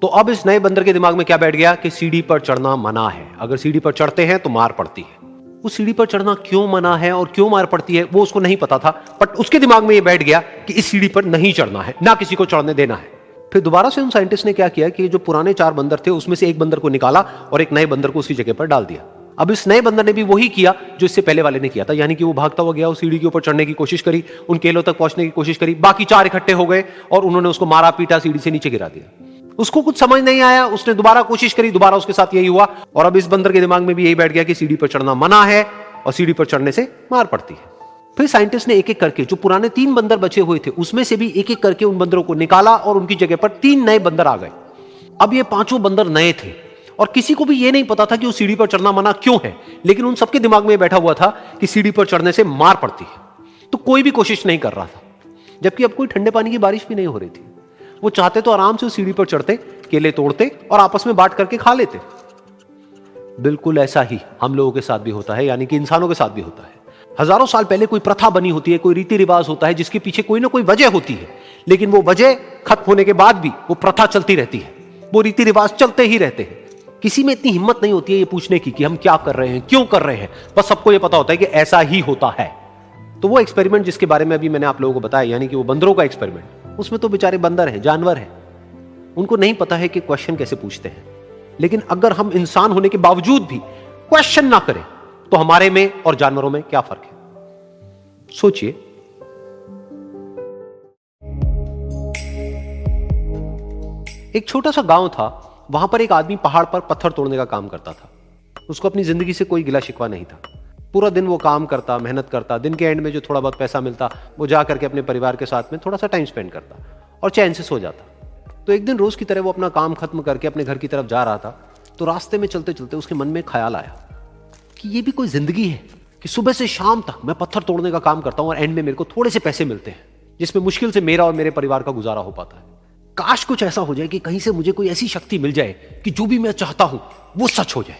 तो अब इस नए बंदर के दिमाग में क्या बैठ गया कि सीढ़ी पर चढ़ना मना है, अगर सीढ़ी पर चढ़ते हैं तो मार पड़ती है। उस सीढ़ी पर चढ़ना क्यों मना है और क्यों मार पड़ती है वो उसको नहीं पता था, बट उसके दिमाग में यह बैठ गया कि इस सीढ़ी पर नहीं चढ़ना है, ना किसी को चढ़ने देना है। फिर दोबारा से उन साइंटिस्ट ने क्या किया कि जो पुराने 4 बंदर थे उसमें से एक बंदर को निकाला और एक नए बंदर को उसी जगह पर डाल दिया। अब इस नए बंदर ने भी वही किया जो इससे पहले वाले ने किया था, यानी कि वो भागता हुआ गया, उस सीढ़ी के ऊपर चढ़ने की कोशिश करी, उन केलों तक पहुंचने की कोशिश करी। बाकी 4 इकट्ठे हो गए और उन्होंने उसको मारा पीटा, सीढ़ी से नीचे गिरा दिया। उसको कुछ समझ नहीं आया, उसने दोबारा कोशिश करी, दोबारा उसके साथ यही हुआ। और अब इस बंदर के दिमाग में भी यही बैठ गया कि सीढ़ी पर चढ़ना मना है और सीढ़ी पर चढ़ने से मार पड़ती है। फिर साइंटिस्ट ने एक एक करके जो पुराने 3 बंदर बचे हुए थे उसमें से भी एक एक करके उन बंदरों को निकाला और उनकी जगह पर 3 नए बंदर आ गए। अब ये 5 बंदर नए थे और किसी को भी ये नहीं पता था कि उस सीढ़ी पर चढ़ना मना क्यों है, लेकिन उन सबके दिमाग में बैठा हुआ था कि सीढ़ी पर चढ़ने से मार पड़ती है। तो कोई भी कोशिश नहीं कर रहा था, जबकि अब कोई ठंडे पानी की बारिश भी नहीं हो रही थी। वो चाहते तो आराम से उस सीढ़ी पर चढ़ते, केले तोड़ते और आपस में बांट करके खा लेते। बिल्कुल ऐसा ही हम लोगों के साथ भी होता है, यानी कि इंसानों के साथ भी होता है। हजारों साल पहले कोई प्रथा बनी होती है, कोई रीति रिवाज होता है जिसके पीछे कोई ना कोई वजह होती है, लेकिन वो वजह खत्म होने के बाद भी वो प्रथा चलती रहती है, वो रीति रिवाज चलते ही रहते हैं। किसी में इतनी हिम्मत नहीं होती है ये पूछने की कि हम क्या कर रहे हैं, क्यों कर रहे हैं। बस सबको ये पता होता है कि ऐसा ही होता है। तो वो एक्सपेरिमेंट जिसके बारे में अभी मैंने आप लोगों को बताया, यानी कि वो बंदरों का एक्सपेरिमेंट, उसमें तो बेचारे बंदर हैं, जानवर हैं, उनको नहीं पता है कि क्वेश्चन कैसे पूछते हैं। लेकिन अगर हम इंसान होने के बावजूद भी क्वेश्चन ना करें तो हमारे में और जानवरों में क्या फर्क है, सोचिए। एक छोटा सा गांव था, वहां पर एक आदमी पहाड़ पर पत्थर तोड़ने का काम करता था। उसको अपनी जिंदगी से कोई गिला शिकवा नहीं था। पूरा दिन वो काम करता, मेहनत करता, दिन के एंड में जो थोड़ा बहुत पैसा मिलता वो जा करके अपने परिवार के साथ में थोड़ा सा टाइम स्पेंड करता और चैन से सो जाता। तो एक दिन रोज की तरह वो अपना काम खत्म करके अपने घर की तरफ जा रहा था, तो रास्ते में चलते चलते उसके मन में ख्याल आया कि ये भी कोई जिंदगी है कि सुबह से शाम तक मैं पत्थर तोड़ने का काम करता हूं और एंड में मेरे को थोड़े से पैसे मिलते हैं, जिसमें मुश्किल से मेरा और मेरे परिवार का गुजारा हो पाता है। काश कुछ ऐसा हो जाए कि कहीं से मुझे कोई ऐसी शक्ति मिल जाए कि जो भी मैं चाहता हूं वो सच हो जाए।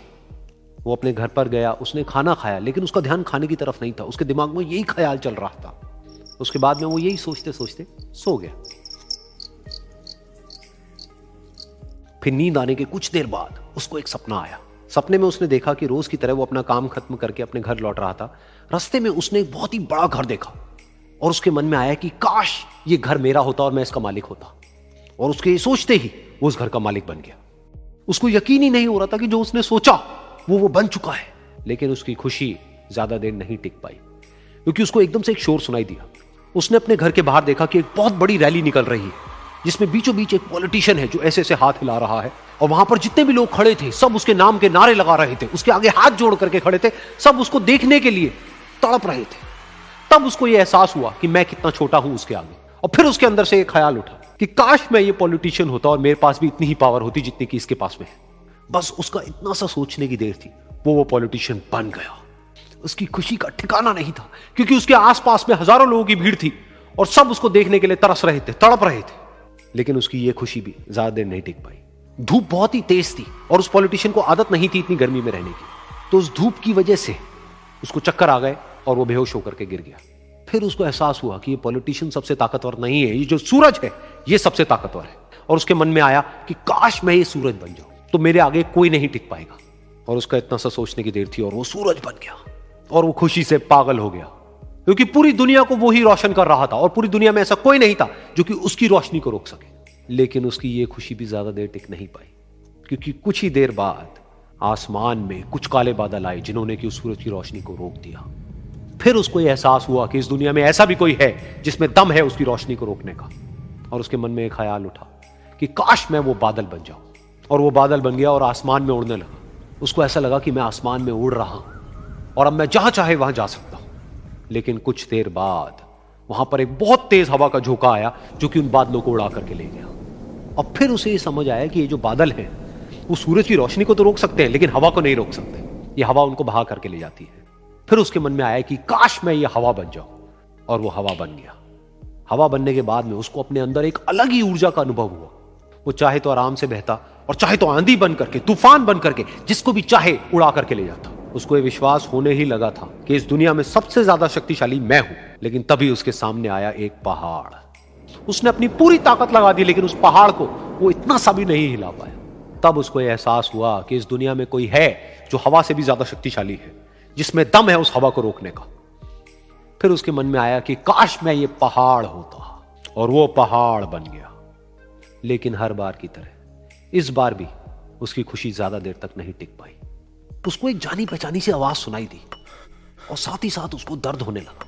वो अपने घर पर गया, उसने खाना खाया, लेकिन उसका ध्यान खाने की तरफ नहीं था, उसके दिमाग में यही ख्याल चल रहा था। उसके बाद में वो यही सोचते सोचते सो गया। फिर नींद आने के कुछ देर बाद उसको एक सपना आया। सपने में उसने देखा कि रोज की तरह वो अपना काम खत्म करके अपने घर लौट रहा था। रास्ते में उसने एक बहुत ही बड़ा घर देखा और उसके मन में आया कि काश ये घर मेरा होता और मैं इसका मालिक होता। और उसके ये सोचते ही वो उस घर का मालिक बन गया। उसको यकीन ही नहीं हो रहा था कि जो उसने सोचा वो बन चुका है। लेकिन उसकी खुशी ज्यादा देर नहीं टिक पाई, क्योंकि उसको एकदम से एक शोर सुनाई दिया। उसने अपने घर के बाहर देखा कि एक बहुत बड़ी रैली निकल रही है, जिसमें बीचों बीच एक पॉलिटिशियन है जो ऐसे ऐसे हाथ हिला रहा है। और वहां पर जितने भी लोग खड़े थे सब उसके नाम के नारे लगा रहे थे, उसके आगे हाथ जोड़ करके खड़े थे, सब उसको देखने के लिए तड़प रहे थे। तब उसको यह एहसास हुआ कि मैं कितना छोटा हूं उसके आगे। और फिर उसके अंदर से एक ख्याल उठा कि काश मैं ये पॉलिटिशियन होता और मेरे पास भी इतनी ही पावर होती जितनी कि इसके पास में है। बस उसका इतना सा सोचने की देर थी, वो पॉलिटिशियन बन गया। उसकी खुशी का ठिकाना नहीं था, क्योंकि उसके आसपास में हजारों लोगों की भीड़ थी और सब उसको देखने के लिए तरस रहे थे, तड़प रहे थे। लेकिन उसकी ये खुशी भी ज्यादा देर नहीं टिक पाई। धूप बहुत ही तेज थी और उस पॉलिटिशियन को आदत नहीं थी इतनी गर्मी में रहने की। तो उस धूप की वजह से उसको चक्कर आ गए और वो बेहोश होकर के गिर गया। फिर उसको एहसास हुआ कि ये पॉलिटिशियन सबसे ताकतवर नहीं है, ये जो सूरज है ये सबसे ताकतवर है। और उसके मन में आया कि काश मैं ये सूरज बन जाऊं तो मेरे आगे कोई नहीं टिक पाएगा। और उसका इतना सा सोचने की देर थी और वो सूरज बन गया। और वो खुशी से पागल हो गया, क्योंकि पूरी दुनिया को वो ही रोशन कर रहा था और पूरी दुनिया में ऐसा कोई नहीं था जो कि उसकी रोशनी को रोक सके। लेकिन उसकी ये खुशी भी ज्यादा देर टिक नहीं पाई, क्योंकि कुछ ही देर बाद आसमान में कुछ काले बादल आए जिन्होंने कि उस सूरज की रोशनी को रोक दिया। फिर उसको यह एहसास हुआ कि इस दुनिया में ऐसा भी कोई है जिसमें दम है उसकी रोशनी को रोकने का। और उसके मन में एक ख्याल उठा कि काश मैं वो बादल बन जाऊं। और वो बादल बन गया और आसमान में उड़ने लगा। उसको ऐसा लगा कि मैं आसमान में उड़ रहा हूं और अब मैं जहां चाहे वहां जा सकता हूं। लेकिन कुछ देर बाद वहां पर एक बहुत तेज हवा का झोंका आया जो कि उन बादलों को उड़ा करके ले गया। और फिर उसे ये समझ आया कि ये जो बादल हैं वो सूरज की रोशनी को तो रोक सकते हैं लेकिन हवा को नहीं रोक सकते। ये हवा उनको बहा करके ले जाती है। फिर उसके मन में आया कि काश मैं ये हवा बन जाऊं, और वो हवा बन गया। हवा बनने के बाद में उसको अपने अंदर एक अलग ही ऊर्जा का अनुभव हुआ। वो चाहे तो आराम से बहता और चाहे तो आंधी बन करके, तूफान बन करके, जिसको भी चाहे उड़ा करके ले जाता। उसको ये विश्वास होने ही लगा था कि इस दुनिया में सबसे ज्यादा शक्तिशाली मैं हूं। लेकिन तभी उसके सामने आया एक पहाड़। उसने अपनी पूरी ताकत लगा दी लेकिन उस पहाड़ को वो इतना सा भी नहीं हिला पाया। तब उसको यह एहसास हुआ कि इस दुनिया में कोई है जो हवा से भी ज्यादा शक्तिशाली है, जिसमें दम है उस हवा को रोकने का। फिर उसके मन में आया कि काश मैं ये पहाड़ होता, और वो पहाड़ बन गया। लेकिन हर बार की तरह इस बार भी उसकी खुशी ज्यादा देर तक नहीं टिक पाई। उसको एक जानी पहचानी सी आवाज सुनाई दी और साथ ही साथ उसको दर्द होने लगा,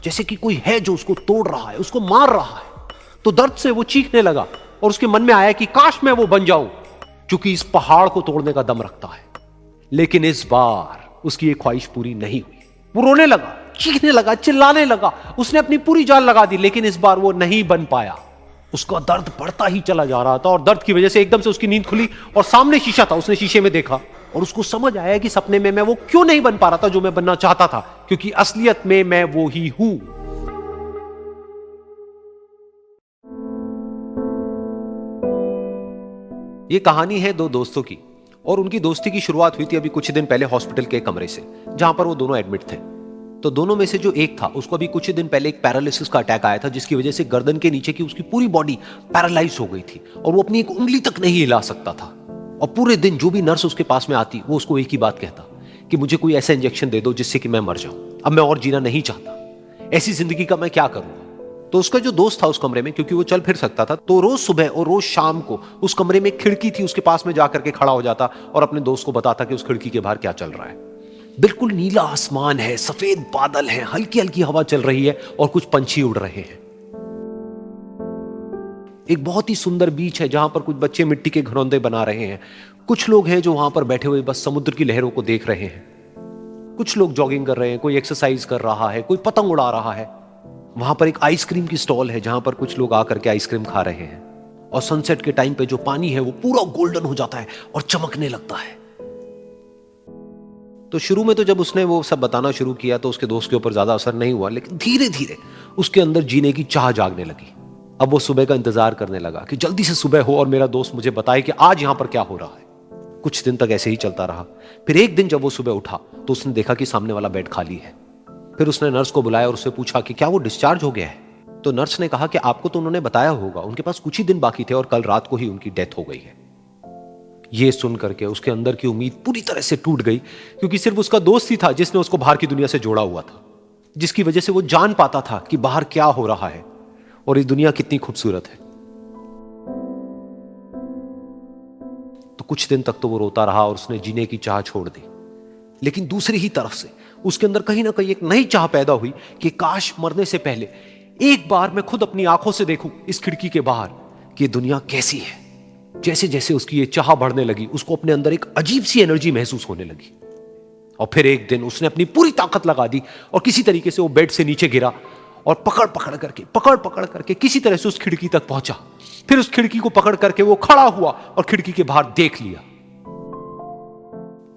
जैसे कि कोई है जो उसको तोड़ रहा है, उसको मार रहा है। तो दर्द से वो चीखने लगा और उसके मन में आया कि काश मैं वो बन जाऊं, क्योंकि इस पहाड़ को तोड़ने का दम रखता है। लेकिन इस बार उसकी ये ख्वाहिश पूरी नहीं हुई। वो रोने लगा, चीखने लगा, चिल्लाने लगा, उसने अपनी पूरी जान लगा दी, लेकिन इस बार वो नहीं बन पाया। उसका दर्द बढ़ता ही चला जा रहा था और दर्द की वजह से एकदम से उसकी नींद खुली और सामने शीशा था। उसने शीशे में देखा और उसको समझ आया कि सपने में मैं वो क्यों नहीं बन पा रहा था जो मैं बनना चाहता था, क्योंकि असलियत में मैं वो ही हूं। ये कहानी है दो दोस्तों की, और उनकी दोस्ती की शुरुआत हुई थी अभी कुछ दिन पहले हॉस्पिटल के कमरे से, जहां पर वो दोनों एडमिट थे। तो दोनों में से जो एक था, उसको अभी कुछ दिन पहले एक पैरालिसिस का अटैक आया था, जिसकी वजह से गर्दन के नीचे की उसकी पूरी बॉडी पैरालाइज हो गई थी और वो अपनी एक उंगली तक नहीं हिला सकता था। और पूरे दिन जो भी नर्स उसके पास में आती, वो उसको एक ही बात कहता कि मुझे कोई ऐसा इंजेक्शन दे दो जिससे कि मैं मर जाऊं, अब मैं और जीना नहीं चाहता, ऐसी जिंदगी का मैं क्या करूंगा। तो उसका जो दोस्त था उस कमरे में, क्योंकि वो चल फिर सकता था, तो रोज सुबह और रोज शाम को उस कमरे में एक खिड़की थी, उसके पास में जाकर के खड़ा हो जाता और अपने दोस्त को बताता कि उस खिड़की के बाहर क्या चल रहा है। बिल्कुल नीला आसमान है, सफेद बादल है, हल्की हल्की हवा चल रही है और कुछ पंछी उड़ रहे हैं। एक बहुत ही सुंदर बीच है जहां पर कुछ बच्चे मिट्टी के घरौंदे बना रहे हैं। कुछ लोग हैं जो वहां पर बैठे हुए बस समुद्र की लहरों को देख रहे हैं। कुछ लोग जॉगिंग कर रहे हैं, कोई एक्सरसाइज कर रहा है, कोई पतंग उड़ा रहा है। वहां पर एक आइसक्रीम की स्टॉल है जहां पर कुछ लोग आकर के आइसक्रीम खा रहे हैं। और सनसेट के टाइम पे जो पानी है वो पूरा गोल्डन हो जाता है और चमकने लगता है। तो शुरू में तो जब उसने वो सब बताना शुरू किया तो उसके दोस्त के ऊपर ज्यादा असर नहीं हुआ, लेकिन धीरे धीरे उसके अंदर जीने की चाह जागने लगी। अब वो सुबह का इंतजार करने लगा कि जल्दी से सुबह हो और मेरा दोस्त मुझे बताए कि आज यहां पर क्या हो रहा है। कुछ दिन तक ऐसे ही चलता रहा। फिर एक दिन जब वो सुबह उठा तो उसने देखा कि सामने वाला बेड खाली है। फिर उसने नर्स को बुलाया और उससे पूछा कि क्या वो डिस्चार्ज हो गया है। तो नर्स ने कहा कि आपको तो उन्होंने बताया होगा, उनके पास कुछ ही दिन बाकी थे और कल रात को ही उनकी डेथ हो गई है। ये सुन करके उसके अंदर की उम्मीद पूरी तरह से टूट गई, क्योंकि सिर्फ उसका दोस्त ही था जिसने उसको बाहर की दुनिया से जोड़ा हुआ था, जिसकी वजह से वो जान पाता था कि बाहर क्या हो रहा है और ये दुनिया कितनी खूबसूरत है। तो कुछ दिन तक तो वो रोता रहा और उसने जीने की चाह छोड़ दी। लेकिन दूसरी ही तरफ से उसके अंदर कहीं ना कहीं एक नई चाह पैदा हुई कि काश मरने से पहले एक बार मैं खुद अपनी आंखों से देखूं इस खिड़की के बाहर कि दुनिया कैसी है। जैसे जैसे उसकी ये चाह बढ़ने लगी, उसको अपने अंदर एक अजीब सी एनर्जी महसूस होने लगी। और फिर एक दिन उसने अपनी पूरी ताकत लगा दी और किसी तरीके से वो बेड से नीचे गिरा और पकड़ पकड़ करके किसी तरह से उस खिड़की तक पहुंचा। फिर उस खिड़की को पकड़ करके वो खड़ा हुआ और खिड़की के बाहर देख लिया।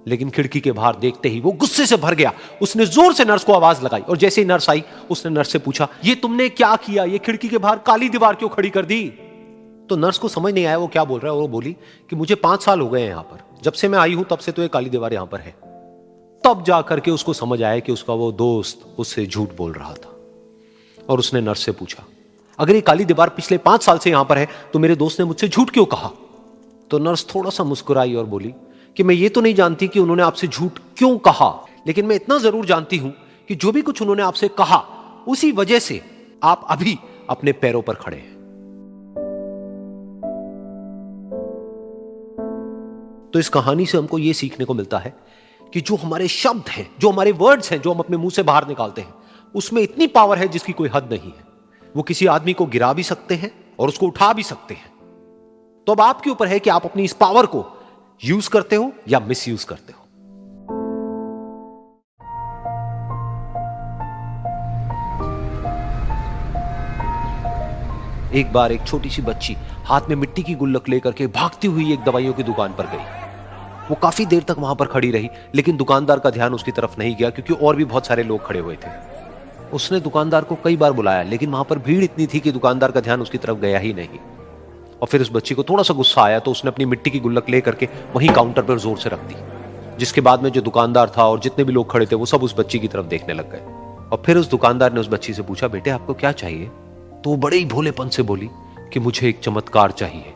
लेकिन खिड़की के बाहर देखते ही वो गुस्से से भर गया। उसने जोर से नर्स को आवाज लगाई और जैसे ही नर्स आई उसने नर्स से पूछा, ये तुमने क्या किया, ये खिड़की के बाहर काली दीवार क्यों खड़ी कर दी। तो नर्स को समझ नहीं आया वो क्या बोल रहा है और वो बोली कि मुझे 5 साल हो गए हैं यहां पर, जब से मैं आई हूं तब से तो ये काली दीवार यहां पर है। तब जाकर के उसको समझ आया कि उसका वो दोस्त उससे झूठ बोल रहा था। और उसने नर्स से पूछा, अगर ये काली दीवार पिछले 5 साल से यहां पर है तो मेरे दोस्त ने मुझसे झूठ क्यों कहा। तो नर्स थोड़ा सा मुस्कुराई और बोली कि मैं ये तो नहीं जानती कि उन्होंने आपसे झूठ क्यों कहा, लेकिन मैं इतना जरूर जानती हूं कि जो भी कुछ उन्होंने आपसे कहा उसी वजह से आप अभी अपने पैरों पर खड़े हैं। तो इस कहानी से हमको यह सीखने को मिलता है कि जो हमारे शब्द हैं, जो हमारे वर्ड्स हैं, जो हम अपने मुंह से बाहर निकालते हैं, उसमें इतनी पावर है जिसकी कोई हद नहीं है। वो किसी आदमी को गिरा भी सकते हैं और उसको उठा भी सकते हैं। तो अब आपके ऊपर है कि आप अपनी इस पावर को यूज करते हो या मिस यूज करते हो। एक बार एक छोटी सी बच्ची हाथ में मिट्टी की गुल्लक लेकर के भागती हुई एक दवाइयों की दुकान पर गई। वो काफी देर तक वहां पर खड़ी रही, लेकिन दुकानदार का ध्यान उसकी तरफ नहीं गया, क्योंकि और भी बहुत सारे लोग खड़े हुए थे। उसने दुकानदार को कई बार बुलाया, लेकिन वहां पर भीड़ इतनी थी कि दुकानदार का ध्यान उसकी तरफ गया ही नहीं। और फिर उस बच्ची को थोड़ा सा गुस्सा आया तो उसने अपनी मिट्टी की गुल्लक लेकर के वहीं काउंटर पर जोर से रख दी, जिसके बाद में जो दुकानदार था और जितने भी लोग खड़े थे वो सब उस बच्ची की तरफ देखने लग गए। और फिर उस दुकानदार ने उस बच्ची से पूछा, बेटे आपको क्या चाहिए। तो वो बड़े ही भोलेपन से बोली कि मुझे एक चमत्कार चाहिए।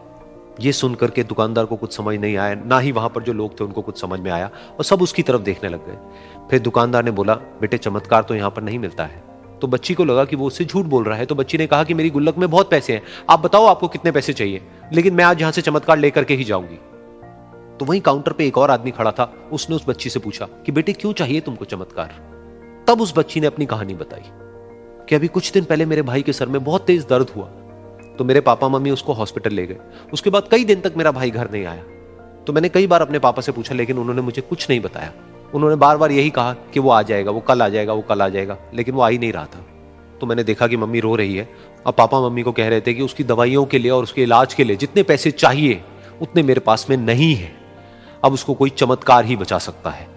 ये सुनकर के दुकानदार को कुछ समझ नहीं आया, ना ही वहां पर जो लोग थे उनको कुछ समझ में आया, और सब उसकी तरफ देखने लग गए। फिर दुकानदार ने बोला, बेटे चमत्कार तो यहां पर नहीं मिलता है। तो बच्ची को लगा कि वो उससे झूठ बोल रहा है। तो बच्ची ने कहा कि मेरी गुल्लक में बहुत पैसे हैं, आप बताओ आपको कितने पैसे चाहिए, लेकिन मैं आज यहां से चमत्कार लेकर के ही जाऊंगी। तो वहीं काउंटर पे एक और आदमी खड़ा था। उसने उस बच्ची से पूछा कि बेटे क्यों चाहिए तुमको चमत्कार। तब उस बच्ची ने अपनी कहानी बताई कि अभी कुछ दिन पहले मेरे भाई के सर में बहुत तेज दर्द हुआ तो मेरे पापा मम्मी उसको हॉस्पिटल ले गए। उसके बाद कई दिन तक मेरा भाई घर नहीं आया। तो मैंने कई बार अपने पापा से पूछा, लेकिन उन्होंने मुझे कुछ नहीं बताया। उन्होंने बार बार यही कहा कि वो आ जाएगा, वो कल आ जाएगा, वो कल आ जाएगा, लेकिन वो आ ही नहीं रहा था। तो मैंने देखा कि मम्मी रो रही है और पापा मम्मी को कह रहे थे कि उसकी दवाइयों के लिए और उसके इलाज के लिए जितने पैसे चाहिए उतने मेरे पास में नहीं है, अब उसको कोई चमत्कार ही बचा सकता है।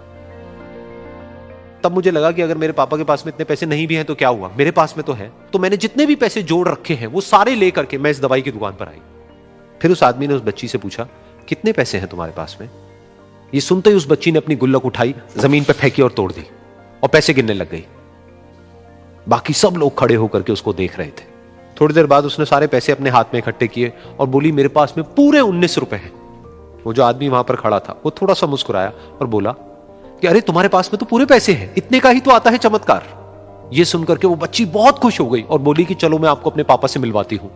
तब मुझे लगा कि अगर मेरे पापा के पास में इतने पैसे नहीं भी हैं तो क्या हुआ, मेरे पास में तो है। तो मैंने जितने भी पैसे जोड़ रखे हैं वो सारे लेकर के मैं इस दवाई की दुकान पर आई। फिर उस आदमी ने उस बच्ची से पूछा, कितने पैसे हैं तुम्हारे पास में? ये सुनते ही उस बच्ची ने अपनी गुल्लक उठाई, जमीन पर फेंकी और तोड़ दी और पैसे गिनने लग गई। बाकी सब लोग खड़े होकर के उसको देख रहे थे। थोड़ी देर बाद उसने सारे पैसे अपने हाथ में इकट्ठे किए और बोली, मेरे पास में पूरे 19 रुपए हैं। वो जो आदमी वहां पर खड़ा था वो थोड़ा सा मुस्कुराया और बोला कि अरे तुम्हारे पास में तो पूरे पैसे हैं, इतने का ही तो आता है चमत्कार। ये सुनकर के वो बच्ची बहुत खुश हो गई और बोली कि चलो मैं आपको अपने पापा से मिलवाती हूं।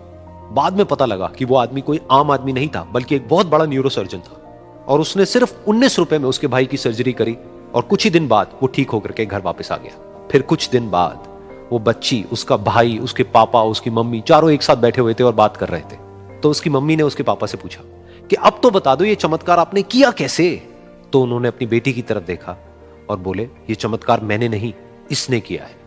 बाद में पता लगा कि वो आदमी कोई आम आदमी नहीं था, बल्कि एक बहुत बड़ा न्यूरोसर्जन था और उसने सिर्फ 19 रुपए में उसके भाई की सर्जरी करी और कुछ ही दिन बाद वो ठीक होकर के घर वापस आ गया। फिर कुछ दिन बाद वो बच्ची, उसका भाई, उसके पापा, उसकी मम्मी चारों एक साथ बैठे हुए थे और बात कर रहे थे। तो उसकी मम्मी ने उसके पापा से पूछा कि अब तो बता दो ये चमत्कार आपने किया कैसे? तो उन्होंने अपनी बेटी की तरफ देखा और बोले, ये चमत्कार मैंने नहीं, इसने किया है।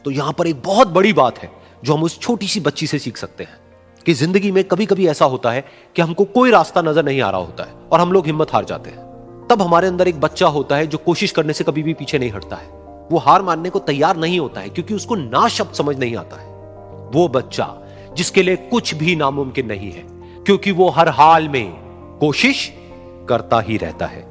तो यहां पर एक बहुत बड़ी बात है जो हम उस छोटी सी बच्ची से सीख सकते हैं कि जिंदगी में कभी कभी ऐसा होता है कि हमको कोई रास्ता नजर नहीं आ रहा होता है और हम लोग हिम्मत हार जाते हैं। तब हमारे अंदर एक बच्चा होता है जो कोशिश करने से कभी भी पीछे नहीं हटता है। वो हार मानने को तैयार नहीं होता है क्योंकि उसको ना शब्द समझ नहीं आता है। वो बच्चा जिसके लिए कुछ भी नामुमकिन नहीं है, क्योंकि वो हर हाल में कोशिश करता ही रहता है।